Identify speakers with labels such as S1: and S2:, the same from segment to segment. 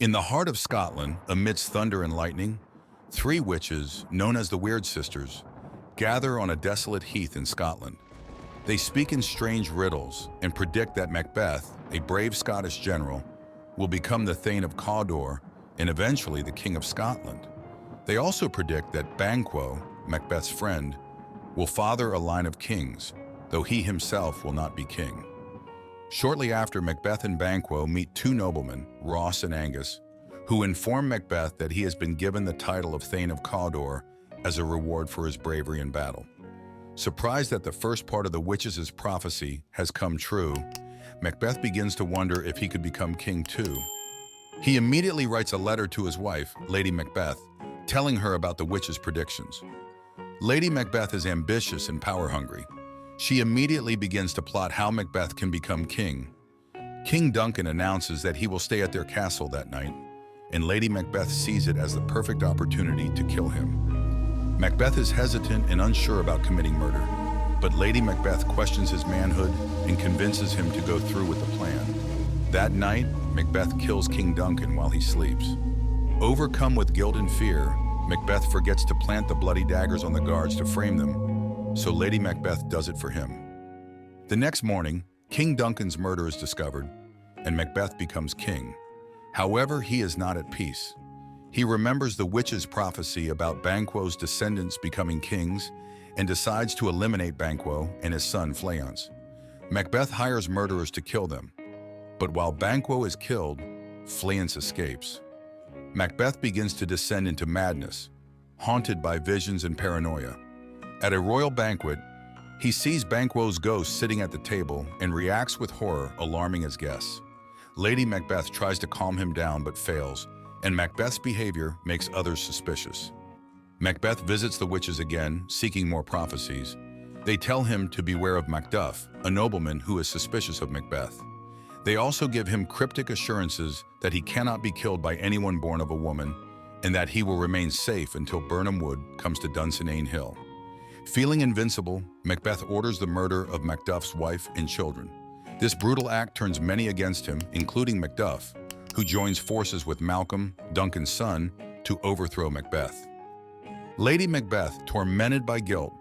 S1: In the heart of Scotland, amidst thunder and lightning, three witches, known as the Weird Sisters, gather on a desolate heath in Scotland. They speak in strange riddles and predict that Macbeth, a brave Scottish general, will become the Thane of Cawdor and eventually the King of Scotland. They also predict that Banquo, Macbeth's friend, will father a line of kings, though he himself will not be king. Shortly after, Macbeth and Banquo meet two noblemen, Ross and Angus, who inform Macbeth that he has been given the title of Thane of Cawdor as a reward for his bravery in battle. Surprised that the first part of the witches' prophecy has come true, Macbeth begins to wonder if he could become king too. He immediately writes a letter to his wife, Lady Macbeth, telling her about the witches' predictions. Lady Macbeth is ambitious and power-hungry. She immediately begins to plot how Macbeth can become king. King Duncan announces that he will stay at their castle that night, and Lady Macbeth sees it as the perfect opportunity to kill him. Macbeth is hesitant and unsure about committing murder, but Lady Macbeth questions his manhood and convinces him to go through with the plan. That night, Macbeth kills King Duncan while he sleeps. Overcome with guilt and fear, Macbeth forgets to plant the bloody daggers on the guards to frame them, so Lady Macbeth does it for him. The next morning, King Duncan's murder is discovered, and Macbeth becomes king. However, he is not at peace. He remembers the witch's prophecy about Banquo's descendants becoming kings and decides to eliminate Banquo and his son Fleance. Macbeth hires murderers to kill them, but while Banquo is killed, Fleance escapes. Macbeth begins to descend into madness, haunted by visions and paranoia. At a royal banquet, he sees Banquo's ghost sitting at the table and reacts with horror, alarming his guests. Lady Macbeth tries to calm him down but fails, and Macbeth's behavior makes others suspicious. Macbeth visits the witches again, seeking more prophecies. They tell him to beware of Macduff, a nobleman who is suspicious of Macbeth. They also give him cryptic assurances that he cannot be killed by anyone born of a woman, and that he will remain safe until Birnam Wood comes to Dunsinane Hill. Feeling invincible, Macbeth orders the murder of Macduff's wife and children. This brutal act turns many against him, including Macduff, who joins forces with Malcolm, Duncan's son, to overthrow Macbeth. Lady Macbeth, tormented by guilt,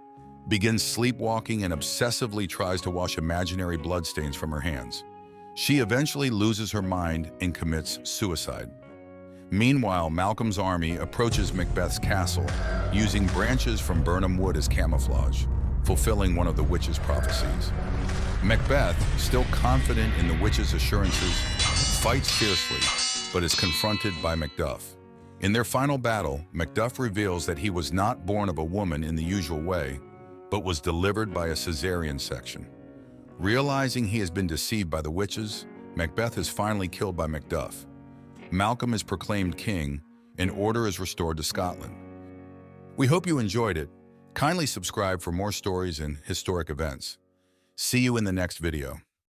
S1: begins sleepwalking and obsessively tries to wash imaginary bloodstains from her hands. She eventually loses her mind and commits suicide. Meanwhile, Malcolm's army approaches Macbeth's castle, using branches from Birnam Wood as camouflage, fulfilling one of the witches' prophecies. Macbeth, still confident in the witches' assurances, fights fiercely, but is confronted by Macduff. In their final battle, Macduff reveals that he was not born of a woman in the usual way, but was delivered by a cesarean section. Realizing he has been deceived by the witches, Macbeth is finally killed by Macduff. Malcolm is proclaimed king, and order is restored to Scotland. We hope you enjoyed it. Kindly subscribe for more stories and historic events. See you in the next video.